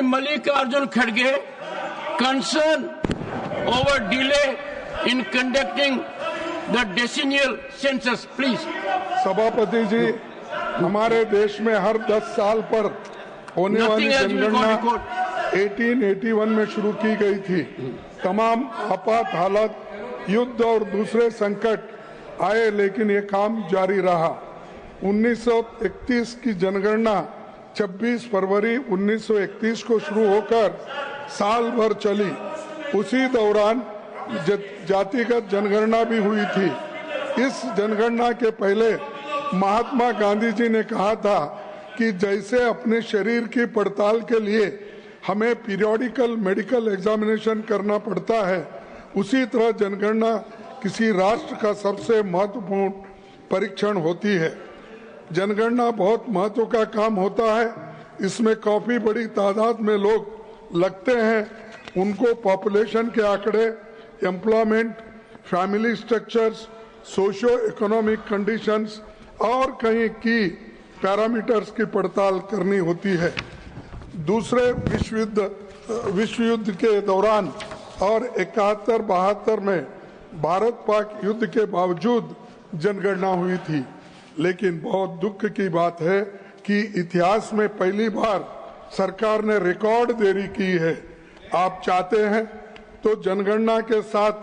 Mallikarjun Kharge concern over delay in conducting the decennial census, please. सभापति जी, हमारे देश में हर 10 साल पर होने वाली जनगणना 1881 में शुरू की गई थी। तमाम आपात हालत, युद्ध और दूसरे संकट आए, लेकिन ये काम जारी रहा। 1931 की जनगणना 26 फरवरी 1931 को शुरू होकर साल भर चली। उसी दौरान जातिगत जनगणना भी हुई थी। इस जनगणना के पहले महात्मा गांधी जी ने कहा था कि जैसे अपने शरीर की पड़ताल के लिए हमें पीरियोडिकल मेडिकल एग्जामिनेशन करना पड़ता है, उसी तरह जनगणना किसी राष्ट्र का सबसे महत्वपूर्ण परीक्षण होती है। जनगणना बहुत महत्व का काम होता है। इसमें काफी बड़ी तादाद में लोग लगते हैं। उनको पॉपुलेशन के आंकड़े, employment, family structures, socio economic conditions और कई की पैरामीटर्स की पड़ताल करनी होती है। दूसरे विश्व युद्ध के दौरान और 71-72 में भारत पाक युद्ध के बावजूद जनगणना हुई थी, लेकिन बहुत दुख की बात है कि इतिहास में पहली बार सरकार ने रिकॉर्ड देरी की है। आप चाहते हैं तो जनगणना के साथ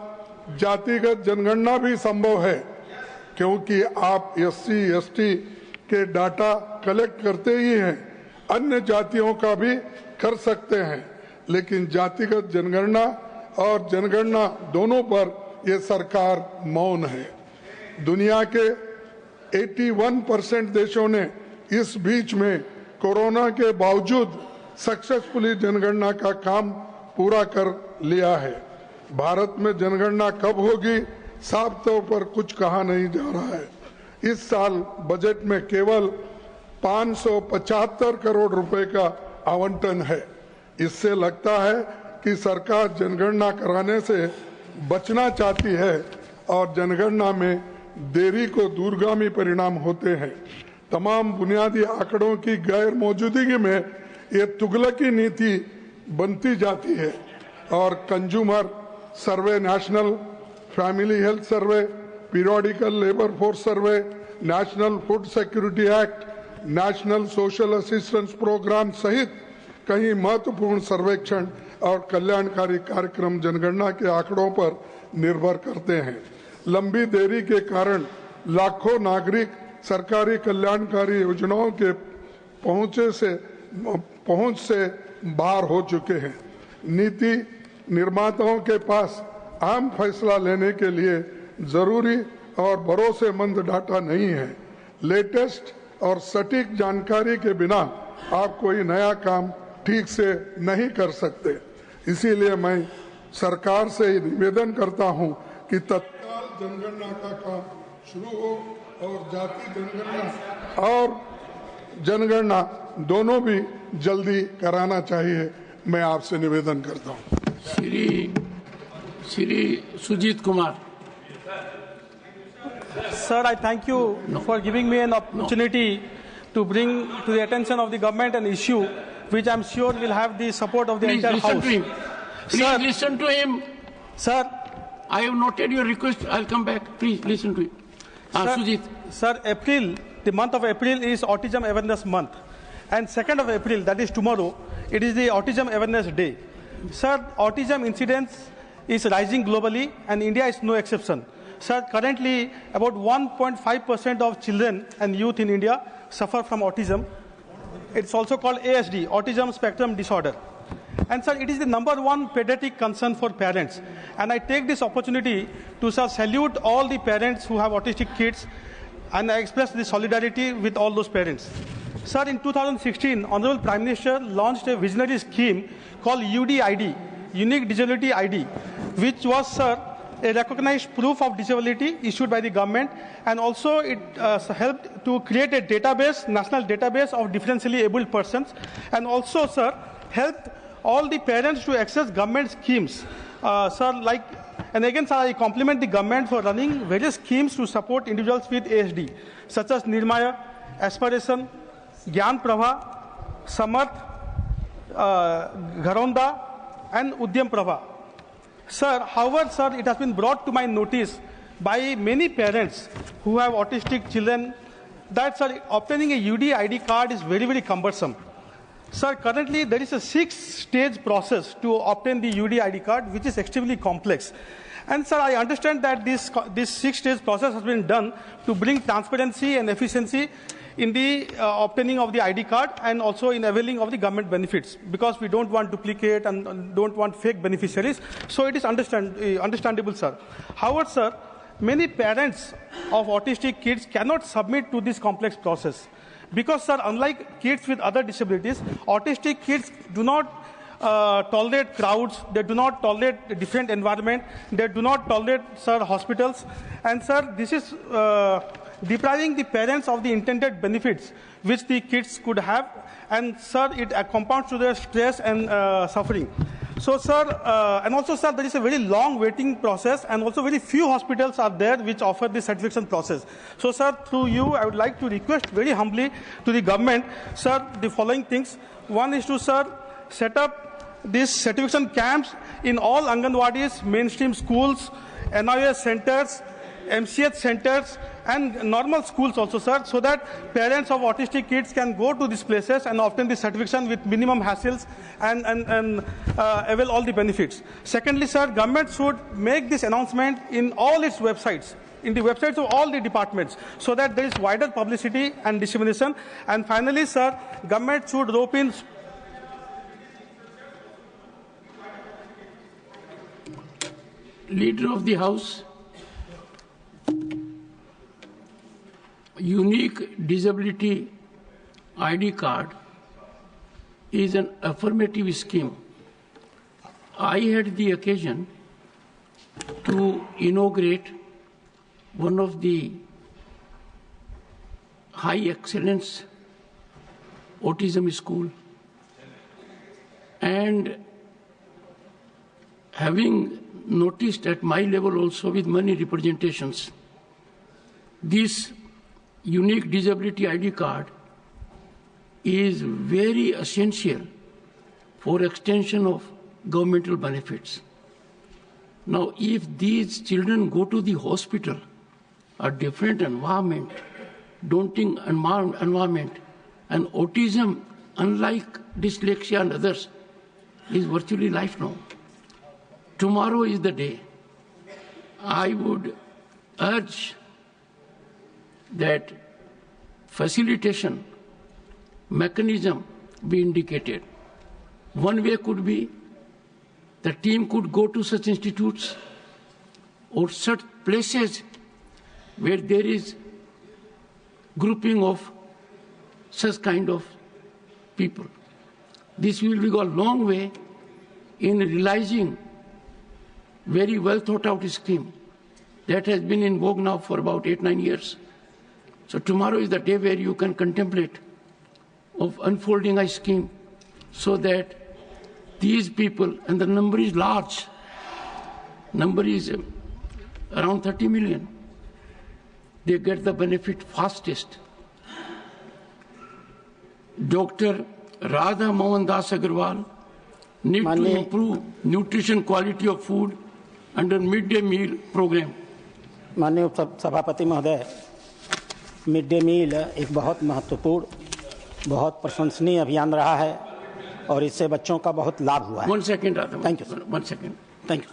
जातिगत जनगणना भी संभव है, क्योंकि आप SC ST के डाटा कलेक्ट करते ही हैं, अन्य जातियों का भी कर सकते हैं, लेकिन जातिगत जनगणना और जनगणना दोनों पर ये सरकार मौन है। दुनिया के 81% देशों ने इस बीच में कोरोना के बावजूद सक्सेसफुली जनगणना का काम पूरा कर लिया है। भारत में जनगणना कब होगी, साफ तौर पर कुछ कहा नहीं जा रहा है। इस साल बजट में केवल 575 करोड़ रुपए का आवंटन है। इससे लगता है कि सरकार जनगणना कराने से बचना चाहती है और जनगणना में देरी को दूरगामी परिणाम होते हैं। तमाम बुनियादी आंकड़ों की गैर मौजूदगी में ये तुगलकी नीति बनती जाती है और consumer survey, national family health survey, periodical labour force survey, national food security act, national social assistance programme सहित कई महत्वपूर्ण सर्वेक्षण और कल्याणकारी कार्यक्रम जनगणना के आंकड़ों पर निर्भर करते हैं। लंबी देरी के कारण लाखों नागरिक सरकारी कल्याणकारी योजनाओं के पहुंच से बाहर हो चुके हैं। नीति निर्माताओं के पास आम फैसला लेने के लिए जरूरी और भरोसेमंद डाटा नहीं है। लेटेस्ट और सटीक जानकारी के बिना आप कोई नया काम ठीक से नहीं कर सकते। इसीलिए मैं सरकार से निवेदन करता हूं कि तत्काल जनगणना का काम शुरू हो और जाति जनगणना दोनों भी जल्दी कराना चाहिए। मैं आपसे निवेदन करता हूं। Shri Sujit Kumar. Sir, I thank you for giving me an opportunity to bring to the attention of the government an issue which I am sure will have the support of the entire House. Please listen to him. Sir, I have noted your request. I'll come back. Please listen to him. Sujit. Sir, the month of April is Autism Awareness Month. And 2nd of April, that is tomorrow, it is the Autism Awareness Day. Sir, autism incidence is rising globally and India is no exception. Sir, currently about 1.5% of children and youth in India suffer from autism. It's also called ASD, Autism Spectrum Disorder. And sir, it is the #1 pediatric concern for parents. And I take this opportunity to salute all the parents who have autistic kids, and I express the solidarity with all those parents. Sir, in 2016, Honorable Prime Minister launched a visionary scheme called UDID, Unique Disability ID, which was, sir, a recognized proof of disability issued by the government, and also it helped to create a database, national database of differentially abled persons, and also, sir, helped all the parents to access government schemes. And again, sir, I compliment the government for running various schemes to support individuals with ASD, such as Nirmaya, Aspiration, Gyan Prabha, Samarth, Gharonda, and Udyam Prabha. Sir, however, sir, it has been brought to my notice by many parents who have autistic children that, sir, obtaining a UD ID card is very, very cumbersome. Sir, currently there is a 6-stage process to obtain the UD ID card, which is extremely complex. And, sir, I understand that this 6-stage process has been done to bring transparency and efficiency in the obtaining of the ID card and also in availing of the government benefits, because we don't want duplicate and don't want fake beneficiaries. So it is understandable, sir. However, sir, many parents of autistic kids cannot submit to this complex process because, sir, unlike kids with other disabilities, autistic kids do not tolerate crowds, they do not tolerate different environment, they do not tolerate, sir, hospitals. And, sir, this is depriving the parents of the intended benefits which the kids could have, and, sir, it compounds to their stress and suffering. So, sir, and also, sir, there is a very long waiting process, and also very few hospitals are there which offer the certification process. So, sir, through you, I would like to request very humbly to the government, sir, the following things. One is to, sir, set up these certification camps in all Anganwadis, mainstream schools, NIS centers, MCH centers, and normal schools also, sir, so that parents of autistic kids can go to these places and obtain the certification with minimum hassles and avail all the benefits. Secondly, sir, government should make this announcement in all its websites, in the websites of all the departments, so that there is wider publicity and dissemination. And finally, sir, government should rope in Leader of the House. Unique disability ID card is an affirmative scheme. I had the occasion to inaugurate one of the high excellence autism school, and having noticed at my level also with many representations, this unique disability ID card is very essential for extension of governmental benefits. Now, if these children go to the hospital, a different environment, daunting environment, and autism, unlike dyslexia and others, is virtually lifelong. Tomorrow is the day. I would urge that facilitation mechanism be indicated. One way could be the team could go to such institutes or such places where there is grouping of such kind of people. This will go a long way in realizing very well thought out scheme that has been in vogue now for about 8-9 years. So tomorrow is the day where you can contemplate of unfolding a scheme so that these people, and the number is large, number is around 30 million, they get the benefit fastest. Dr. Radha Mohan Das Agarwal need to improve nutrition quality of food under midday meal program. माननीय सभापति महोदय, mid day meal एक बहुत महत्वपूर्ण, बहुत प्रशंसनीय अभियान रहा है और इससे बच्चों का बहुत लाभ हुआ है. 1 second, Radha. Thank you, sir. 1 second. Thank you.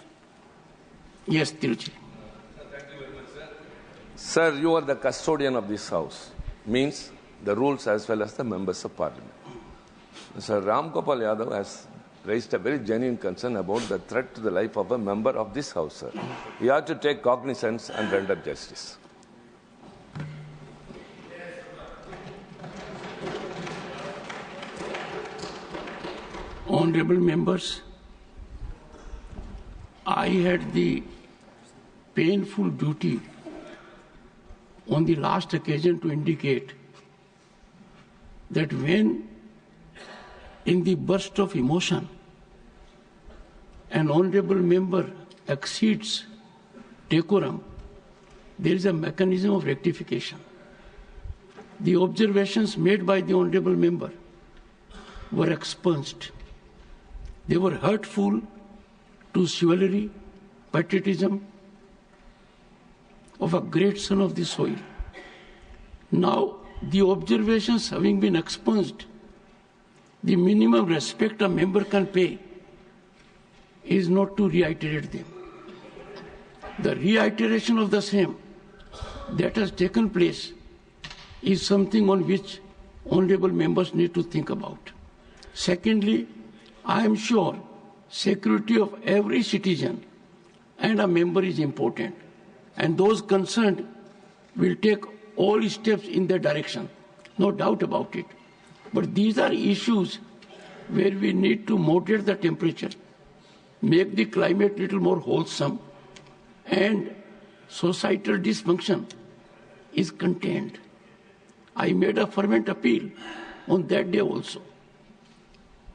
Yes, Tiruchi. Sir, you are the custodian of this house, means the rules as well as the members of parliament. Sir Ram Gopal Yadav has raised a very genuine concern about the threat to the life of a member of this house, sir. You have to take cognizance and render justice. Honorable members, I had the painful duty on the last occasion to indicate that when in the burst of emotion an honorable member exceeds decorum, there is a mechanism of rectification. The observations made by the honorable member were expunged They were hurtful to chivalry, patriotism of a great son of the soil. Now, the observations having been expunged, the minimum respect a member can pay is not to reiterate them. The reiteration of the same that has taken place is something on which honorable members need to think about. Secondly, I am sure security of every citizen and a member is important, and those concerned will take all steps in that direction, no doubt about it. But these are issues where we need to moderate the temperature, make the climate little more wholesome, and societal dysfunction is contained. I made a fervent appeal on that day also.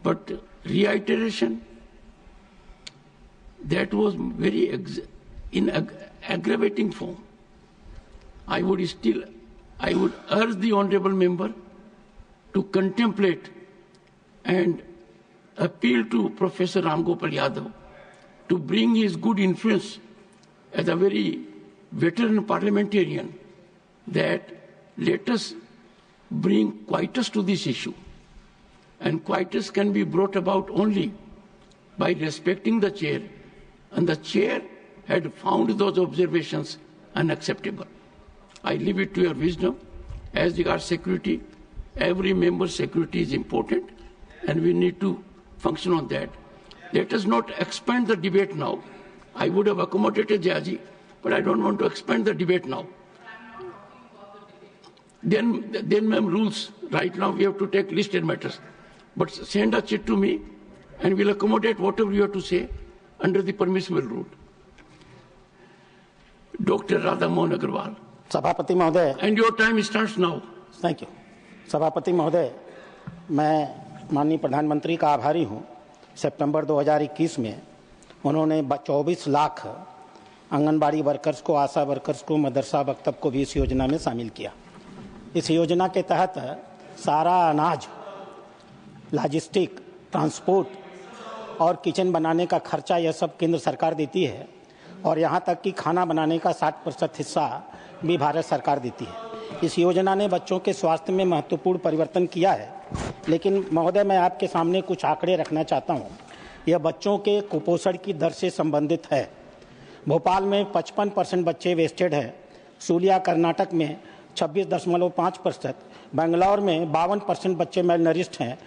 But reiteration, that was very in aggravating form. I would urge the honorable member to contemplate and appeal to Professor Ram Gopal Yadav to bring his good influence as a very veteran parliamentarian, that let us bring quietus to this issue. And quietus can be brought about only by respecting the chair, and the chair had found those observations unacceptable. I leave it to your wisdom. As regards security, every member's security is important, and we need to function on that. Let us not expand the debate now. I would have accommodated Jayaji, but I don't want to expand the debate now. Then ma'am, rules. Right now we have to take listed matters. But send a chit to me, and we'll accommodate whatever you have to say under the permissible rule. Dr. Radha Mohan Agarwal. सभापति महोदय, And your time starts now. Thank you. सभापति महोदय, मैं माननीय प्रधानमंत्री का आभारी हूं। सितंबर 2021 में उन्होंने 24 लाख आंगनबाड़ी वर्कर्स को, आशा वर्कर्स को, मदरसा मकतब को भी इस योजना में शामिल किया। इस योजना के तहत सारा अनाज, लॉजिस्टिक, ट्रांसपोर्ट और किचन बनाने का खर्चा यह सब केंद्र सरकार देती है, और यहां तक कि खाना बनाने का 60% हिस्सा भी भारत सरकार देती है। इस योजना ने बच्चों के स्वास्थ्य में महत्वपूर्ण परिवर्तन किया है। लेकिन महोदय, मैं आपके सामने कुछ आंकड़े रखना चाहता हूं। यह बच्चों के कुपोषण की दर से संबंधित है। भोपाल में 55% बच्चे वेस्टेड हैं, सूलिया कर्नाटक में 26.5%, बेंगलोर में 52% बच्चे मेलनरिस्ट हैं,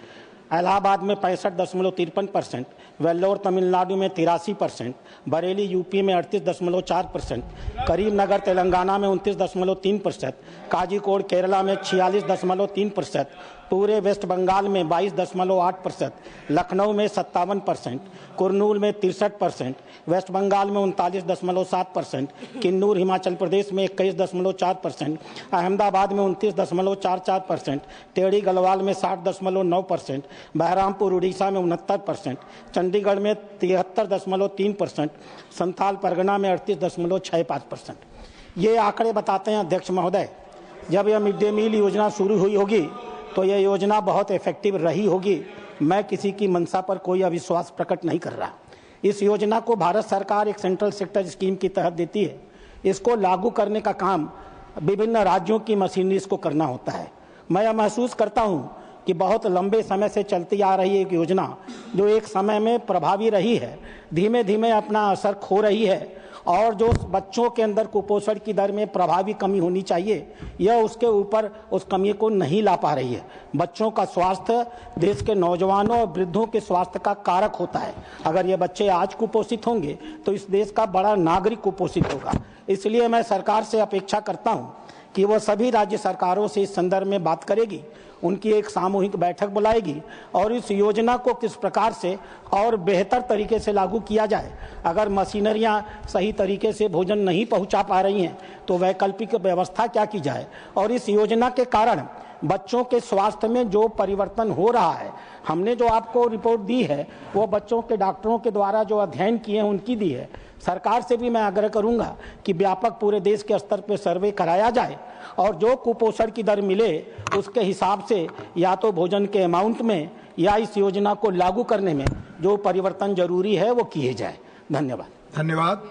इलाहाबाद में 65.53%, वेल्लोर तमिलनाडु में 83%, बरेली यूपी में 38.4%, करीमनगर तेलंगाना में 29.3%, काजीकोड केरला में 46.3%, पूरे वेस्ट बंगाल में 22.8%, लखनऊ में 57%, कुरनूल में 63%, वेस्ट बंगाल में 39.7%, किन्नूर हिमाचल प्रदेश में 21.4%, अहमदाबाद में 29.44%, टेढ़ी गढ़वाल में 60.9%, बहरामपुर उड़ीसा में 69%, चंडीगढ़ में 73.3%, संथाल परगना में 38.65%। ये आंकड़े बताते हैं अध्यक्ष महोदय, जब यह मिड डे मील योजना शुरू हुई होगी तो यह योजना बहुत इफेक्टिव रही होगी। मैं किसी की मंशा पर कोई अविश्वास प्रकट नहीं कर रहा। इस योजना को भारत सरकार एक सेंट्रल सेक्टर स्कीम के तहत देती है। इसको लागू करने का काम विभिन्न राज्यों की मशीनरी को करना होता है। मैं यह महसूस करता हूं कि बहुत लंबे समय से चलती आ रही एक योजना, जो एक समय में प्रभावी रही है, धीमे धीमे अपना असर खो रही है, और जो बच्चों के अंदर कुपोषण की दर में प्रभावी कमी होनी चाहिए, यह उसके ऊपर उस कमी को नहीं ला पा रही है। बच्चों का स्वास्थ्य देश के नौजवानों और वृद्धों के स्वास्थ्य का कारक होता है। अगर ये बच्चे आज कुपोषित होंगे तो इस देश का बड़ा नागरिक कुपोषित होगा। इसलिए मैं सरकार से अपेक्षा करता हूं कि वह सभी राज्य सरकारों से इस संदर्भ में बात करेगी, उनकी एक सामूहिक बैठक बुलाएगी और इस योजना को किस प्रकार से और बेहतर तरीके से लागू किया जाए। अगर मशीनरियां सही तरीके से भोजन नहीं पहुंचा पा रही हैं तो वैकल्पिक व्यवस्था क्या की जाए। और इस योजना के कारण बच्चों के स्वास्थ्य में जो परिवर्तन हो रहा है, हमने जो आपको रिपोर्ट दी है वो बच्चों के डॉक्टरों के द्वारा जो अध्ययन किए हैं उनकी दी है। सरकार से भी मैं आग्रह करूंगा कि व्यापक पूरे देश के स्तर पर सर्वे कराया जाए और जो कुपोषण की दर मिले उसके हिसाब से या तो भोजन के अमाउंट में या इस योजना को लागू करने में जो परिवर्तन जरूरी है वो किए जाए। धन्यवाद। धन्यवाद।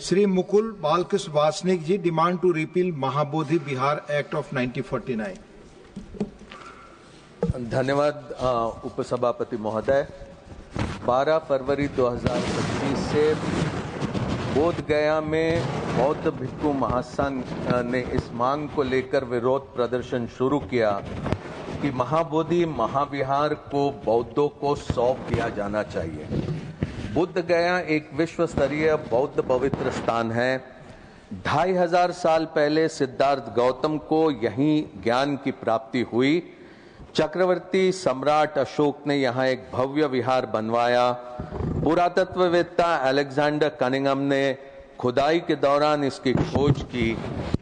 Shri Mukul Balkrishna Wasnik ji, demand to repeal Mahabodhi Bihar act of 1949। धन्यवाद उपसभापति महोदय। 12 फरवरी 2025 से बोध गया में बौद्ध भिक्षु महासंघ ने इस मांग को लेकर विरोध प्रदर्शन शुरू किया कि महाबोधि महाविहार को बौद्धों को सौंप दिया जाना चाहिए। बुद्ध गया एक विश्व स्तरीय बौद्ध पवित्र स्थान है। 2500 साल पहले सिद्धार्थ गौतम को यहीं ज्ञान की प्राप्ति हुई। चक्रवर्ती सम्राट अशोक ने यहाँ एक भव्य विहार बनवाया। पुरातत्ववेत्ता अलेक्जेंडर कनिंघम ने खुदाई के दौरान इसकी खोज की।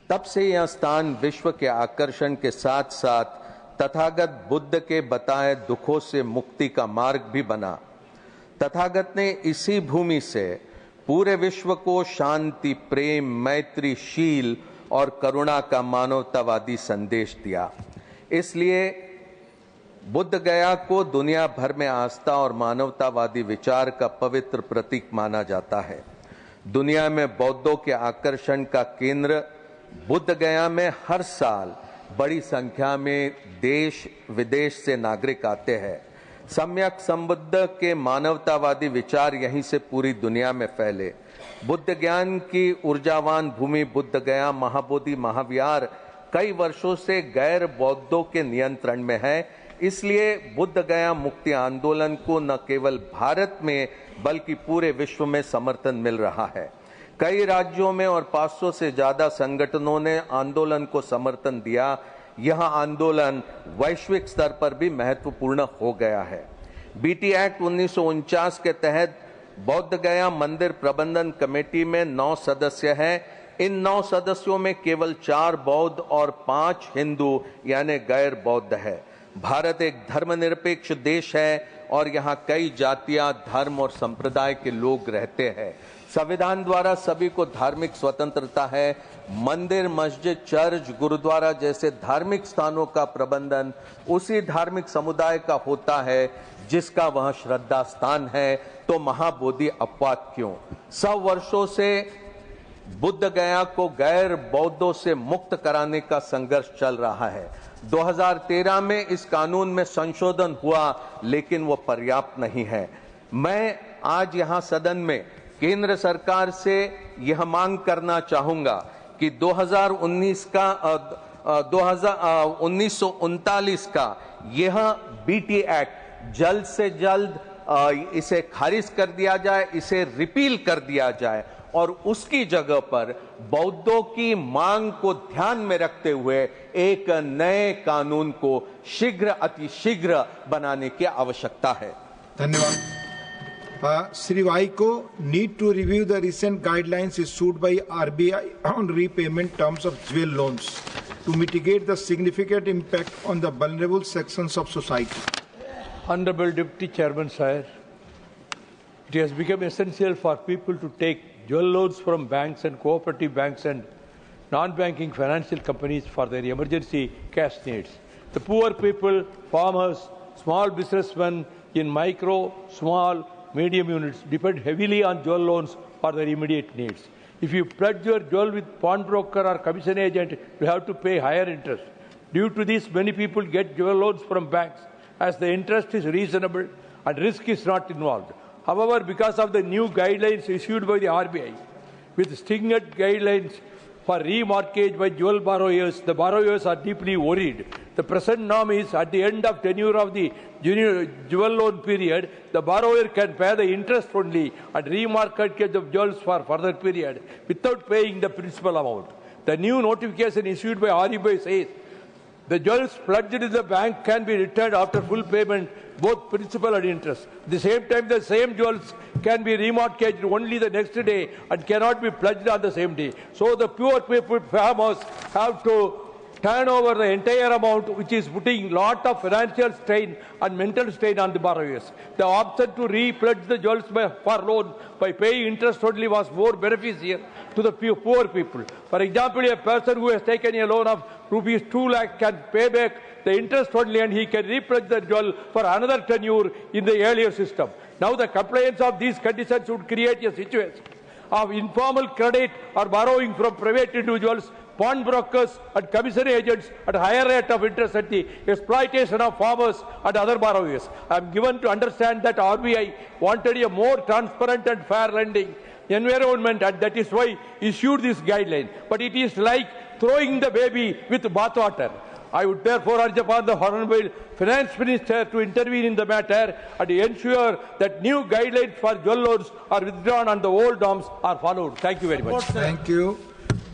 तब से यह स्थान विश्व के आकर्षण के साथ साथ तथागत बुद्ध के बताए दुखों से मुक्ति का मार्ग भी बना। तथागत ने इसी भूमि से पूरे विश्व को शांति, प्रेम, मैत्री, शील और करुणा का मानवतावादी संदेश दिया। इसलिए बुद्ध गया को दुनिया भर में आस्था और मानवतावादी विचार का पवित्र प्रतीक माना जाता है। दुनिया में बौद्धों के आकर्षण का केंद्र बुद्ध गया में हर साल बड़ी संख्या में देश विदेश से नागरिक आते हैं। सम्यक संबुद्ध के मानवतावादी विचार यहीं से पूरी दुनिया में फैले। बुद्ध ज्ञान की ऊर्जावान भूमि बुद्ध गया महाबोधि महाविहार कई वर्षों से गैर बौद्धों के नियंत्रण में है। इसलिए बुद्ध गया मुक्ति आंदोलन को न केवल भारत में बल्कि पूरे विश्व में समर्थन मिल रहा है। कई राज्यों में और 500 से ज्यादा संगठनों ने आंदोलन को समर्थन दिया। यह आंदोलन वैश्विक स्तर पर भी महत्वपूर्ण हो गया है। बीटी एक्ट 1949 के तहत बौद्ध गया मंदिर प्रबंधन कमेटी में 9 सदस्य हैं। इन 9 सदस्यों में केवल 4 बौद्ध और 5 हिंदू यानी गैर बौद्ध है। भारत एक धर्मनिरपेक्ष देश है और यहाँ कई जातियां, धर्म और संप्रदाय के लोग रहते हैं। संविधान द्वारा सभी को धार्मिक स्वतंत्रता है। मंदिर, मस्जिद, चर्च, गुरुद्वारा जैसे धार्मिक स्थानों का प्रबंधन उसी धार्मिक समुदाय का होता है जिसका वह श्रद्धा स्थान है। तो महाबोधि अपवाद क्यों? 100 वर्षों से बुद्ध गया को गैर बौद्धों से मुक्त कराने का संघर्ष चल रहा है। 2013 में इस कानून में संशोधन हुआ लेकिन वो पर्याप्त नहीं है। मैं आज यहाँ सदन में केंद्र सरकार से यह मांग करना चाहूंगा कि 1939 का यह बीटी एक्ट जल्द से जल्द इसे खारिज कर दिया जाए, इसे रिपील कर दिया जाए और उसकी जगह पर बौद्धों की मांग को ध्यान में रखते हुए एक नए कानून को शीघ्र अतिशीघ्र बनाने की आवश्यकता है। धन्यवाद। Sri Vaiko, need to review the recent guidelines issued by RBI on repayment terms of jewel loans to mitigate the significant impact on the vulnerable sections of society. Honorable Deputy Chairman, sir, it has become essential for people to take jewel loans from banks and cooperative banks and non-banking financial companies for their emergency cash needs. The poor people, farmers, small businessmen in micro, small, medium units depend heavily on jewel loans for their immediate needs. If you pledge your jewel with pawnbroker or commission agent, you have to pay higher interest. Due to this, many people get jewel loans from banks as the interest is reasonable and risk is not involved. However, because of the new guidelines issued by the RBI, with stringent guidelines for remortgage by jewel borrowers, the borrowers are deeply worried. The present norm is at the end of tenure of the jewel loan period, the borrower can pay the interest only and remortgage of jewels for further period without paying the principal amount. The new notification issued by RBI says the jewels pledged in the bank can be returned after full payment, both principal and interest. At the same time, the same jewels can be remortgaged only the next day and cannot be pledged on the same day. So the poor people, farmers, have to turn over the entire amount, which is putting lot of financial strain and mental strain on the borrowers. The option to re-pledge the jewels for loan by paying interest only was more beneficial to the poor people. For example, a person who has taken a loan of rupees 2 lakh can pay back the interest only and he can re-pledge the jewel for another tenure in the earlier system. Now the compliance of these conditions would create a situation of informal credit or borrowing from private individuals, pawnbrokers and commission agents at higher rate of interest and the exploitation of farmers and other borrowers. I am given to understand that RBI wanted a more transparent and fair lending environment, and that is why issued this guideline. But it is like throwing the baby with bathwater. I would therefore urge upon the Honorable Finance Minister to intervene in the matter and ensure that new guidelines for jewel loans are withdrawn and the old norms are followed. Thank you very much. Thank you.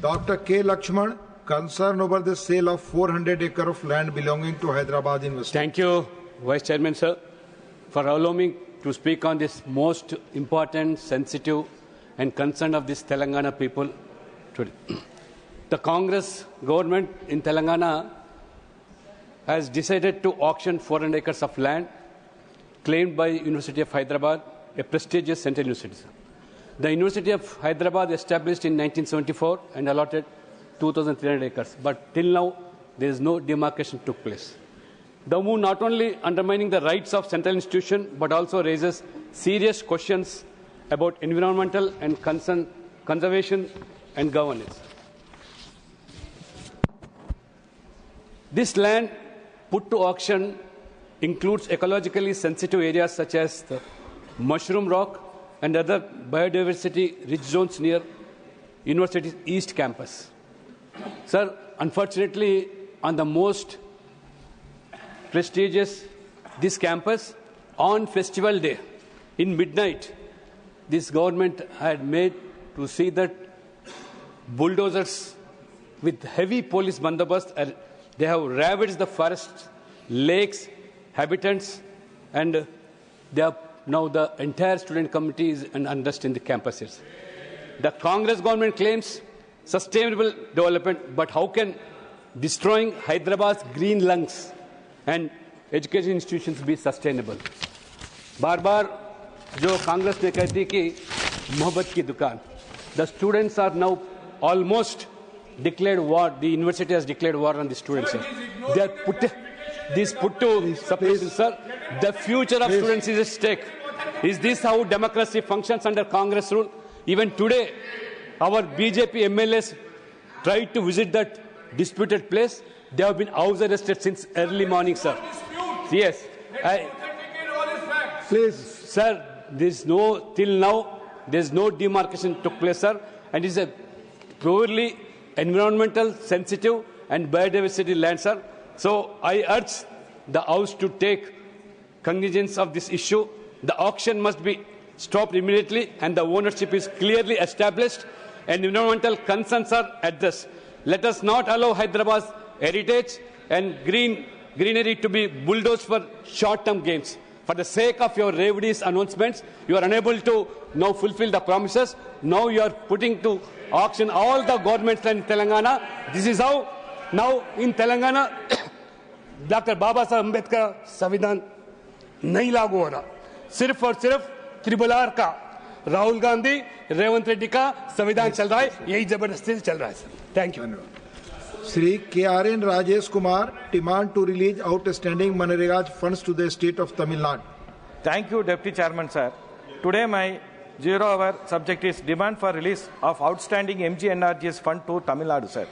Dr. K. Lakshman, concern over the sale of 400 acres of land belonging to Hyderabad University. Thank you, Vice Chairman, sir, for allowing me to speak on this most important, sensitive and concern of this Telangana people today. The Congress government in Telangana has decided to auction 400 acres of land claimed by University of Hyderabad, a prestigious central university. The University of Hyderabad established in 1974 and allotted 2,300 acres, but till now there is no demarcation took place. The move not only undermining the rights of central institution but also raises serious questions about environmental and conservation and governance. This land put to auction includes ecologically sensitive areas such as the Mushroom Rock and other biodiversity-rich zones near University's East Campus. Sir, unfortunately, on the most prestigious this campus, on festival day, in midnight, this government had made to see that bulldozers with heavy police bandobast, they have ravaged the forests, lakes, habitats, and they are now the entire student community is unrest in the campuses. The Congress government claims sustainable development, but how can destroying Hyderabad's green lungs and education institutions be sustainable? बार-बार जो कांग्रेस ने कहती कि मोहब्बत की दुकान, the students are now almost declared war. The university has declared war on the students. They are put to suppression, sir. The future of students is at stake. Is this how democracy functions under Congress rule? Even today, our BJP MLAs tried to visit that disputed place. They have been house arrested since early morning, sir. Yes. Please. Sir, till now, there's no demarcation took place, sir. And it's a purely environmental, sensitive and biodiversity land, sir. So I urge the House to take cognizance of this issue. The auction must be stopped immediately and the ownership is clearly established and environmental concerns are addressed. Let us not allow Hyderabad's heritage and greenery to be bulldozed for short-term gains. For the sake of your Revdi's announcements, you are unable to now fulfill the promises. Now you are putting to auction all the governments in Telangana. This is how now in Telangana, Dr. Baba Saheb Ambedkar संविधान नहीं लागू हो रहा, सिर्फ और सिर्फ त्रिपुल are का राहुल गांधी रेवंत रेड्डी का संविधान चल रहा है, यही जबरदस्ती से चल रहा है sir. Thank you. Sri KRN Rajesh Kumar, demand to release outstanding Manrega funds to the state of Tamil Nadu. Thank you, Deputy Chairman, sir. Today, my 0-hour subject is demand for release of outstanding MGNRGS fund to Tamil Nadu, sir.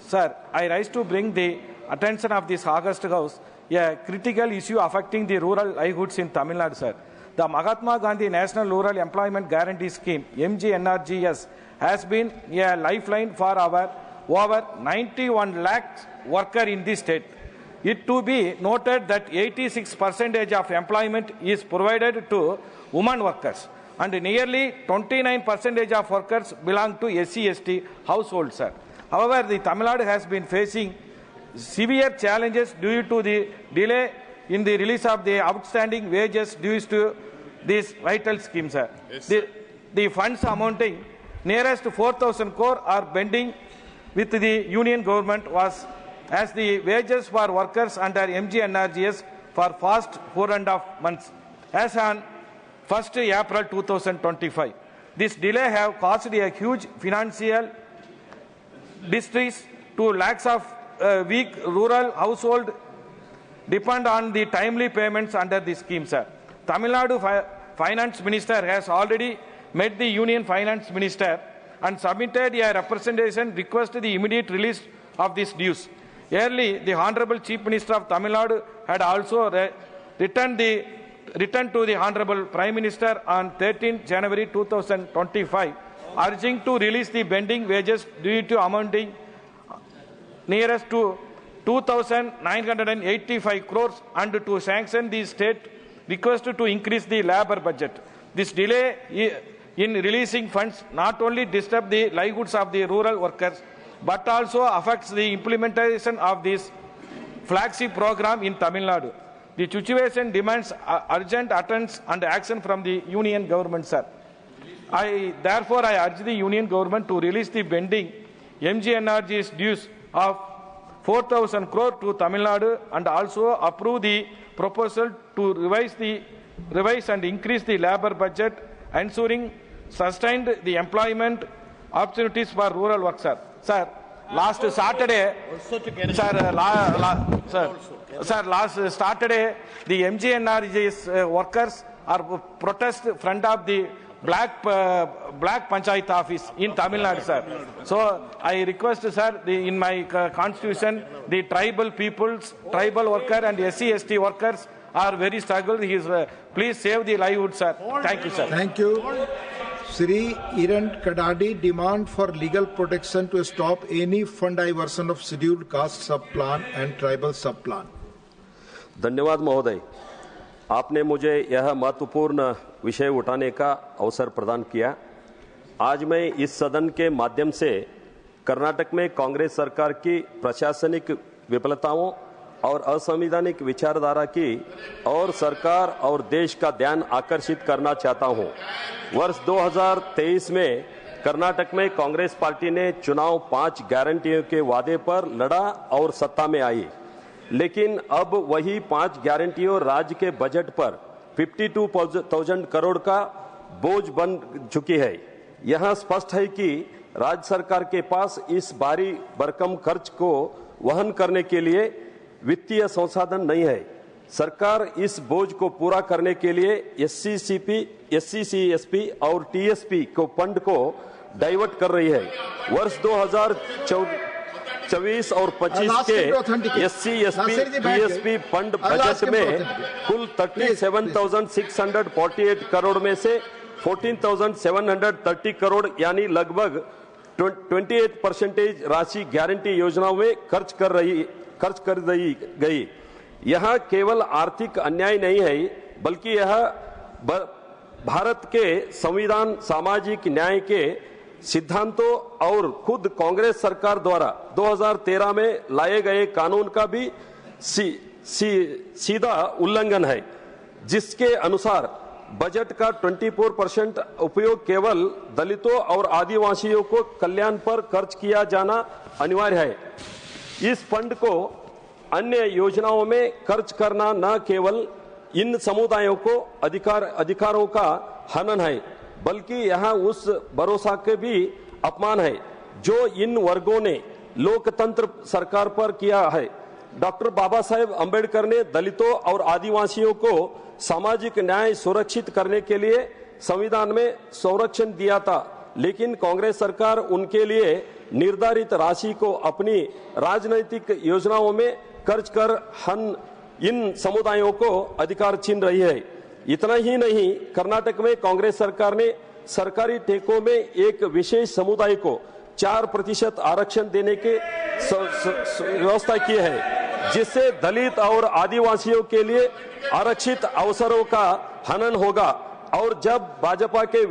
Sir, I rise to bring the attention of this August House a critical issue affecting the rural livelihoods in Tamil Nadu, sir. The Mahatma Gandhi National Rural Employment Guarantee Scheme, MGNRGS, has been a lifeline for our over 91 lakh workers in this state. It to be noted that 86% of employment is provided to women workers and nearly 29% of workers belong to SC/ST households, sir. However, the Tamil Nadu has been facing severe challenges due to the delay in the release of the outstanding wages due to this vital scheme, sir. Yes, the funds amounting nearest to 4,000 crore are pending with the union government was as the wages for workers under MGNRGS for past 4.5 months as on 1st April 2025. This delay have caused a huge financial distress to lakhs of weak rural household depend on the timely payments under the scheme, sir. Tamil Nadu Finance Minister has already met the Union Finance Minister and submitted a representation requesting the immediate release of these dues. Early, the Honorable Chief Minister of Tamil Nadu had also returned to the Honorable Prime Minister on 13 January 2025, urging to release the pending wages due to amounting nearest to 2,985 crores and to sanction the state request to increase the labour budget. This delay in releasing funds not only disturbs the livelihoods of the rural workers, but also affects the implementation of this flagship program in Tamil Nadu. The situation demands urgent attention and action from the Union government, sir. Therefore, I urge the Union government to release the pending MGNRG's dues of 4,000 crore to Tamil Nadu and also approve the proposal to revise and increase the labour budget, ensuring sustained the employment opportunities for rural workers. Sir, last Saturday, last Saturday, the MGNRG's workers are protest front of the Black Panchayat office in Tamil Nadu, sir. So I request, sir, in my constitution, the tribal peoples, tribal worker and SC/ST workers are very struggled. Please save the livelihood, sir. Thank you, sir. Thank you. Sri Kiran Kadadi demand for legal protection to stop any fund diversion of scheduled caste sub-plan and tribal sub-plan. धन्यवाद महोदय, आपने मुझे यह महत्वपूर्ण विषय उठाने का अवसर प्रदान किया। आज मैं इस सदन के माध्यम से कर्नाटक में कांग्रेस सरकार की प्रशासनिक विफलताओं और असंवैधानिक विचारधारा की और सरकार और देश का ध्यान आकर्षित करना चाहता हूं। वर्ष 2023 में कर्नाटक में कांग्रेस पार्टी ने चुनाव 5 गारंटियों के वादे पर लड़ा और सत्ता में आई, लेकिन अब वही 5 गारंटियों राज्य के बजट पर 52,000 करोड़ का बोझ बन चुकी है। यह स्पष्ट है कि राज्य सरकार के पास इस भारी भरकम खर्च को वहन करने के लिए वित्तीय संसाधन नहीं है। सरकार इस बोझ को पूरा करने के लिए SC/CSP और TSP को फंड को डाइवर्ट कर रही है। वर्ष 2024 और 25 के SC/SC TSP फंड बजट में कुल 37,648 करोड़ में से 14,730 करोड़ यानी लगभग 28% राशि गारंटी योजनाओं में खर्च कर दी गई। यह केवल आर्थिक अन्याय नहीं है, बल्कि यह भारत के संविधान, सामाजिक न्याय के सिद्धांतों और खुद कांग्रेस सरकार द्वारा 2013 में लाए गए कानून का भी सीधा उल्लंघन है, जिसके अनुसार बजट का 24% उपयोग केवल दलितों और आदिवासियों को कल्याण पर खर्च किया जाना अनिवार्य है। इस फंड को अन्य योजनाओं में खर्च करना न केवल इन समुदायों को अधिकारों का हनन है, बल्कि यह उस भरोसा के भी अपमान है जो इन वर्गों ने लोकतंत्र सरकार पर किया है। डॉक्टर बाबा साहेब अंबेडकर ने दलितों और आदिवासियों को सामाजिक न्याय सुरक्षित करने के लिए संविधान में संरक्षण दिया था, लेकिन कांग्रेस सरकार उनके लिए निर्धारित राशि को अपनी राजनीतिक योजनाओं में खर्च कर इन समुदायों को अधिकार छीन रही है। इतना ही नहीं, कर्नाटक में कांग्रेस सरकार ने सरकारी ठेकों में एक विशेष समुदाय को 4% आरक्षण देने की व्यवस्था की है, जिससे दलित और आदिवासियों के लिए आरक्षित अवसरों का हनन होगा। और जब भाजपा के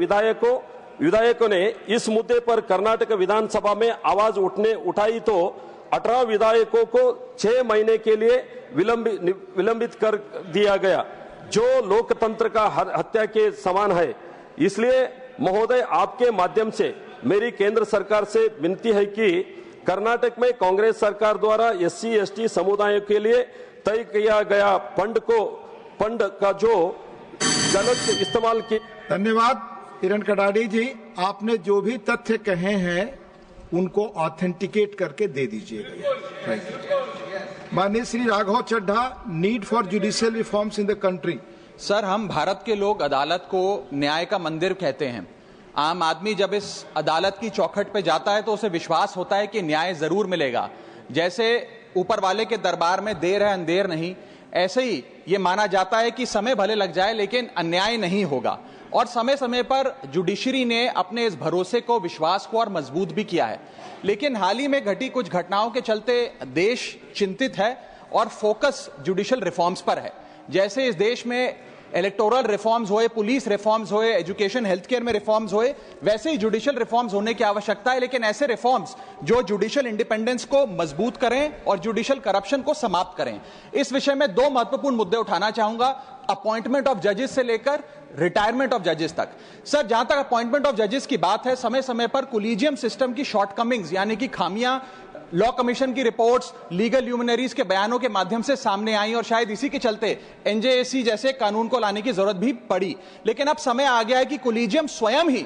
विधायकों ने इस मुद्दे पर कर्नाटक विधानसभा में आवाज उठाई तो 18 विधायकों को 6 महीने के लिए विलंबित कर दिया गया, जो लोकतंत्र का हत्या के समान है। इसलिए महोदय, आपके माध्यम से मेरी केंद्र सरकार से विनती है कि कर्नाटक में कांग्रेस सरकार द्वारा SC/ST समुदायों के लिए तय किया गया फंड का जो गलत इस्तेमाल की। धन्यवाद किरण कडाडी जी, आपने जो भी तथ्य कहे हैं उनको ऑथेंटिकेट करके दे दीजिएगा। माननीय Shri Raghav Chadha, need for judicial reforms in the country. Sir, हम भारत के लोग अदालत को न्याय का मंदिर कहते हैं। आम आदमी जब इस अदालत की चौखट पे जाता है तो उसे विश्वास होता है कि न्याय जरूर मिलेगा। जैसे ऊपर वाले के दरबार में देर है अंधेर नहीं, ऐसे ही ये माना जाता है कि समय भले लग जाए लेकिन अन्याय नहीं होगा। और समय समय पर जुडिशरी ने अपने इस भरोसे को, विश्वास को और मजबूत भी किया है। लेकिन हाल ही में घटी कुछ घटनाओं के चलते देश चिंतित है और फोकस जुडिशल रिफॉर्म्स पर है। जैसे इस देश में इलेक्टोरल रिफॉर्म्स हुए, पुलिस रिफॉर्म्स हुए, एजुकेशन हेल्थ केयर में रिफॉर्म्स हुए, वैसे ही जुडिशल रिफॉर्म्स होने की आवश्यकता है। लेकिन ऐसे रिफॉर्म्स जो जुडिशल इंडिपेंडेंस को मजबूत करें और जुडिशल करप्शन को समाप्त करें। इस विषय में दो महत्वपूर्ण मुद्दे उठाना चाहूंगा, अपॉइंटमेंट ऑफ जजेस से लेकर रिटायरमेंट ऑफ जजेस तक। सर, जहां तक अपॉइंटमेंट ऑफ जजेस की बात है, समय समय पर कोलिजियम सिस्टम की शॉर्टकमिंग्स यानी कि खामियां लॉ कमीशन की रिपोर्ट्स, लीगल ल्यूमिनरीज के बयानों के माध्यम से सामने आई और शायद इसी के चलते एनजेएसी जैसे कानून को लाने की जरूरत भी पड़ी। लेकिन अब समय आ गया है कि कोलिजियम स्वयं ही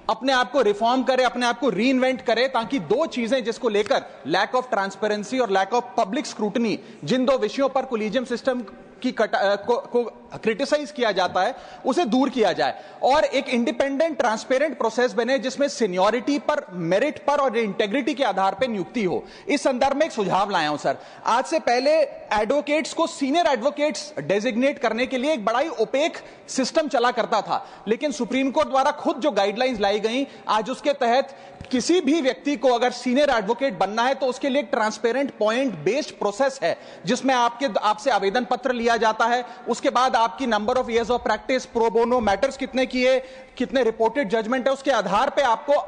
अपने आप को रिफॉर्म करे, अपने आप को रीइन्वेंट करे, ताकि दो चीजें जिसको लेकर लैक ऑफ ट्रांसपेरेंसी और लैक ऑफ पब्लिक स्क्रूटनी, जिन दो विषयों पर कोलिजियम सिस्टम की को क्रिटिसाइज किया जाता है, उसे दूर किया जाए और एक इंडिपेंडेंट ट्रांसपेरेंट प्रोसेस बने जिसमें सीनियरिटी पर, मेरिट पर और इंटेग्रिटी के आधार पर नियुक्ति हो। इस संदर्भ में एक सुझाव लाया हूं सर। आज से पहले एडवोकेट्स को सीनियर एडवोकेट्स डेजिग्नेट करने के लिए एक बड़ा ही ओपेक सिस्टम चला करता था, लेकिन सुप्रीम कोर्ट द्वारा खुद जो गाइडलाइंस लाई गई, आज उसके तहत किसी भी व्यक्ति को अगर सीनियर एडवोकेट बनना है तो उसके लिए एक ट्रांसपेरेंट पॉइंट बेस्ड प्रोसेस है, जिसमें आपसे आवेदन पत्र लिया जाता है। उसके बाद आपकी number of years of practice, pro bono matters कितने किए, कितने रिपोर्टेड जजमेंट है, उसके आधार पे आपको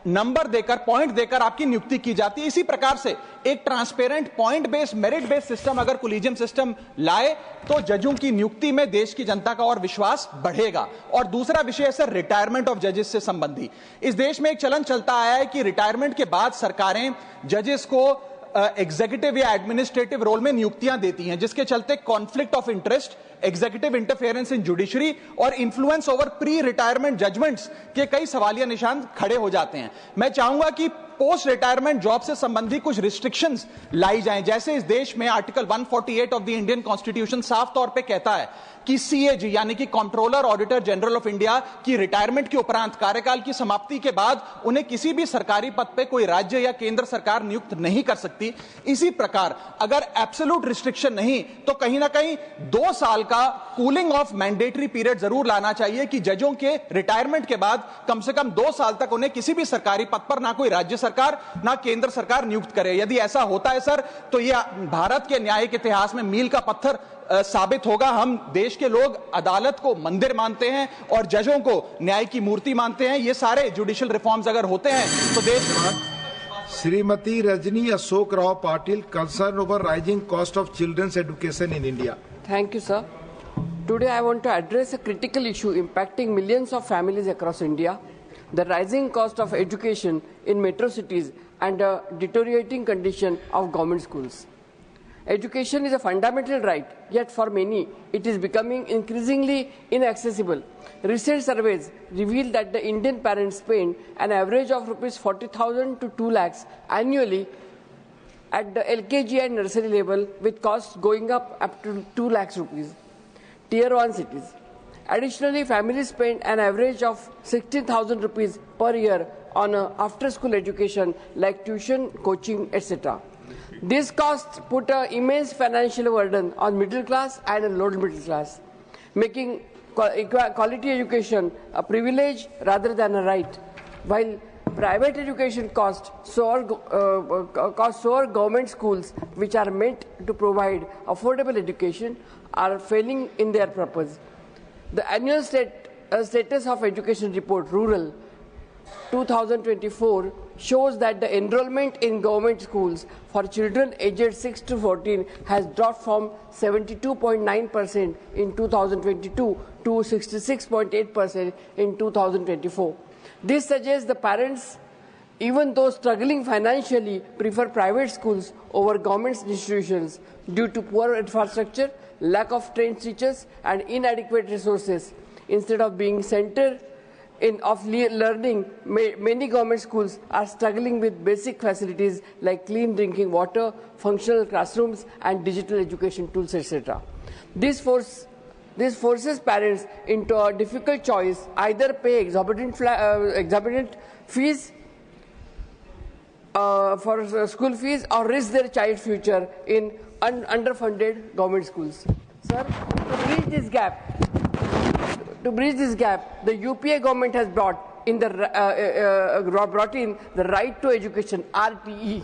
नंबर देकर, पॉइंट देकर आपकी नियुक्ति की जाती है। इसी प्रकार से एक transparent point based, merit based system अगर कोलिजियम सिस्टम लाए तो जजों की नियुक्ति में देश की जनता का और विश्वास बढ़ेगा। और दूसरा विषय है सर, रिटायरमेंट ऑफ जजेस से संबंधी। इस देश में एक चलन चलता आया है कि रिटायरमेंट के बाद सरकारें जजेस को एग्जीक्यूटिव या एडमिनिस्ट्रेटिव रोल में नियुक्तियां देती हैं, जिसके चलते conflict of interest, executive interference in judiciary और influence over pre retirement judgements के कई सवालिया निशान खड़े हो जाते हैं। मैं चाहूंगा कि पोस्ट रिटायरमेंट जॉब से संबंधी कुछ रिस्ट्रिक्शंस लाई जाएं। जैसे इस देश में article 148 of the Indian constitution साफ तौर पे कहता है कि सीएजी यानी कि controller auditor general of India की रिटायरमेंट के उपरांत, कार्यकाल की समाप्ति के बाद उन्हें किसी भी सरकारी पद पे कोई राज्य या केंद्र सरकार नियुक्त नहीं कर सकती। इसी प्रकार अगर एब्सोल्यूट रिस्ट्रिक्शन नहीं तो कहीं ना कहीं 2 साल का कूलिंग ऑफ मैंडेटरी पीरियड जरूर लाना चाहिए कि जजों के रिटायरमेंट के बाद कम से कम 2 साल तक उन्हें किसी भी सरकारी पद पर ना कोई राज्य सरकार ना केंद्र सरकार नियुक्त करे। यदि ऐसा होता है सर तो यह भारत के न्यायिक इतिहास में मील का पत्थर साबित होगा। हम देश के लोग अदालत को मंदिर मानते हैं और जजों को न्याय की मूर्ति मानते हैं। ये सारे जुडिशियल रिफॉर्म्स अगर होते हैं तो देश। Shrimati Rajani Ashok Rao Patil, concern over rising cost of children's education in India. Thank you, sir. Today I want to address a critical issue impacting millions of families across India, the rising cost of education in metro cities and the deteriorating condition of government schools. Education is a fundamental right, yet for many it is becoming increasingly inaccessible. Recent surveys reveal that the Indian parents spend an average of Rs 40,000 to 2 lakhs annually at the LKG and nursery level, with costs going up to 2 lakhs rupees. Tier 1 cities. Additionally, families spend an average of 16,000 rupees per year on after-school education like tuition, coaching, etc. These costs put an immense financial burden on middle class and lower middle class, making quality education a privilege rather than a right. While private education costs soar, government schools, which are meant to provide affordable education, are failing in their purpose. The annual status of education report, Rural 2024, shows that the enrollment in government schools for children aged 6 to 14 has dropped from 72.9% in 2022 to 66.8% in 2024. This suggests the parents, even though struggling financially, prefer private schools over government institutions due to poor infrastructure, lack of trained teachers, and inadequate resources. Instead of being center of learning, many government schools are struggling with basic facilities like clean drinking water, functional classrooms, and digital education tools, etc. This forces This forces parents into a difficult choice: either pay exorbitant fees for school fees or risk their child's future in underfunded government schools. Sir, to bridge this gap, the UPA government has brought in the Right to Education (RTE)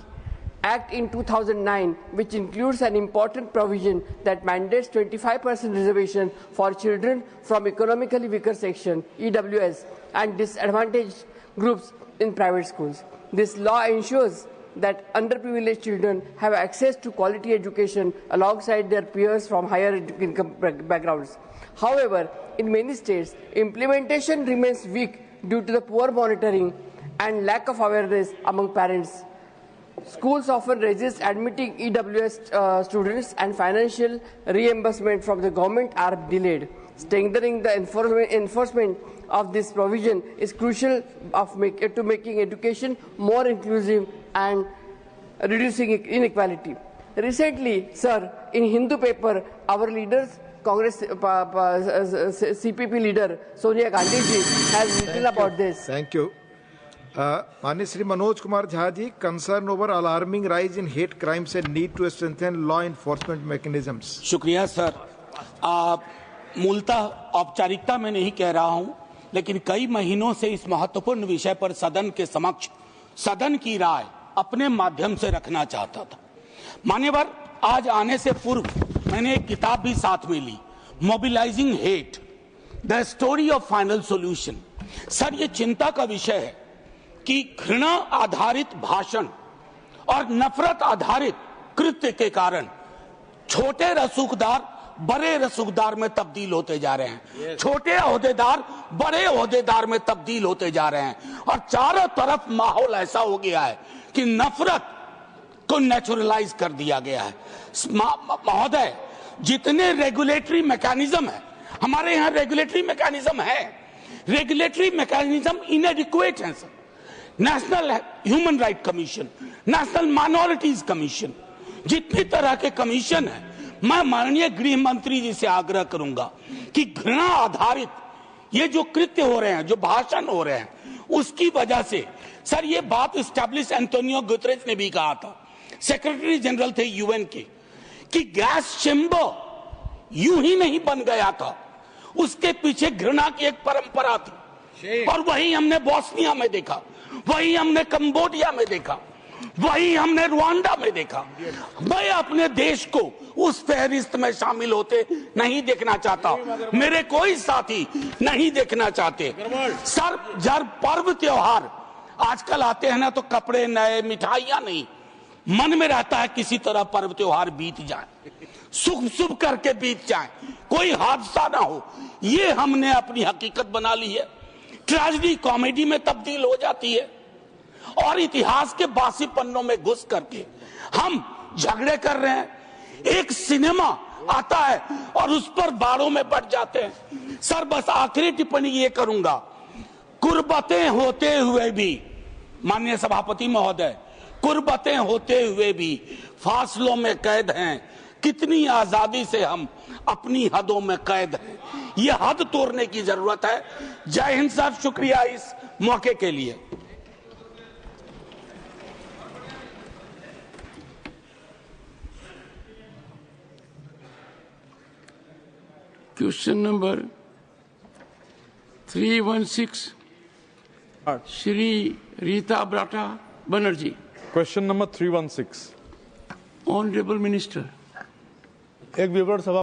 Act in 2009, which includes an important provision that mandates 25% reservation for children from economically weaker section (EWS) and disadvantaged groups in private schools. This law ensures that underprivileged children have access to quality education alongside their peers from higher income backgrounds. However, in many states, implementation remains weak due to the poor monitoring and lack of awareness among parents. Schools often resist admitting EWS students, and financial reimbursement from the government are delayed. Strengthening the enforcement of this provision is crucial to making education more inclusive and reducing inequality. Recently, sir, in Hindu paper, our leaders, Congress CPP leader Sonia Gandhi ji has written about this. Thank you. Mani Shri Manoj Kumar Jha ji, concern over alarming rise in hate crimes and need to strengthen law enforcement mechanisms. शुक्रिया sir. मूलतः औपचारिकता में नहीं कह रहा हूं, लेकिन कई महीनों से इस महत्वपूर्ण विषय पर सदन के समक्ष सदन की राय अपने माध्यम से रखना चाहता था. मान्यवर, आज आने से पूर्व मैंने एक किताब भी साथ में ली, mobilising hate, the story of final solution. Sir, ये चिंता का विषय है कि घृणा आधारित भाषण और नफरत आधारित कृत्य के कारण छोटे रसूखदार बड़े रसूखदार में तब्दील होते जा रहे हैं, छोटे ओहदेदार बड़े ओहदेदार में तब्दील होते जा रहे हैं, और चारों तरफ माहौल ऐसा हो गया है कि नफरत को नेचुरलाइज कर दिया गया है. महोदय, जितने रेगुलेटरी मैकेनिज्म है, हमारे यहाँ रेगुलेटरी मैकेनिज्म है, रेगुलेटरी मैकेनिज्म इनएडिक्वेट है. National human right commission, national minorities commission, जितनी तरह के कमीशन है, मैं माननीय गृह मंत्री जी से आग्रह करूंगा कि घृणा आधारित ये जो कृत्य हो रहे हैं, जो भाषण हो रहे हैं, उसकी वजह से सर ये बात एस्टैब्लिश एंटोनियो गुतरेस ने भी कहा था, सेक्रेटरी जनरल थे यूएन के, कि गैस चेंबर यूं ही नहीं बन गया था, उसके पीछे घृणा की एक परंपरा थी. और वही हमने बोस्निया में देखा, वही हमने कंबोडिया में देखा, वही हमने रुवांडा में देखा. मैं अपने देश को उस फहरिस्त में शामिल होते नहीं देखना चाहता, मेरे कोई साथी नहीं देखना चाहते. सर, जब पर्व त्योहार आजकल आते हैं ना, तो कपड़े नए, मिठाइयां नहीं, मन में रहता है किसी तरह पर्व त्योहार बीत जाए, सुख शुभ करके बीत जाए, कोई हादसा ना हो. ये हमने अपनी हकीकत बना ली है. ट्रेजेडी कॉमेडी में तब्दील हो जाती है, और इतिहास के बासी पन्नों में घुस करके हम झगड़े कर रहे हैं. एक सिनेमा आता है और उस पर बाड़ों में बढ़ जाते हैं. सर, बस आखिरी टिप्पणी ये करूंगा, कुर्बतें होते हुए भी, माननीय सभापति महोदय, कुर्बतें होते हुए भी फासलों में कैद हैं. कितनी आजादी से हम अपनी हदों में कैद हैं. ये हद तोड़ने की जरूरत है. जय हिंद सर, शुक्रिया इस मौके के लिए. Question number 316, Shri Rita Brata Banerjee. Question number 316. Honorable Minister. एक विवरण सभा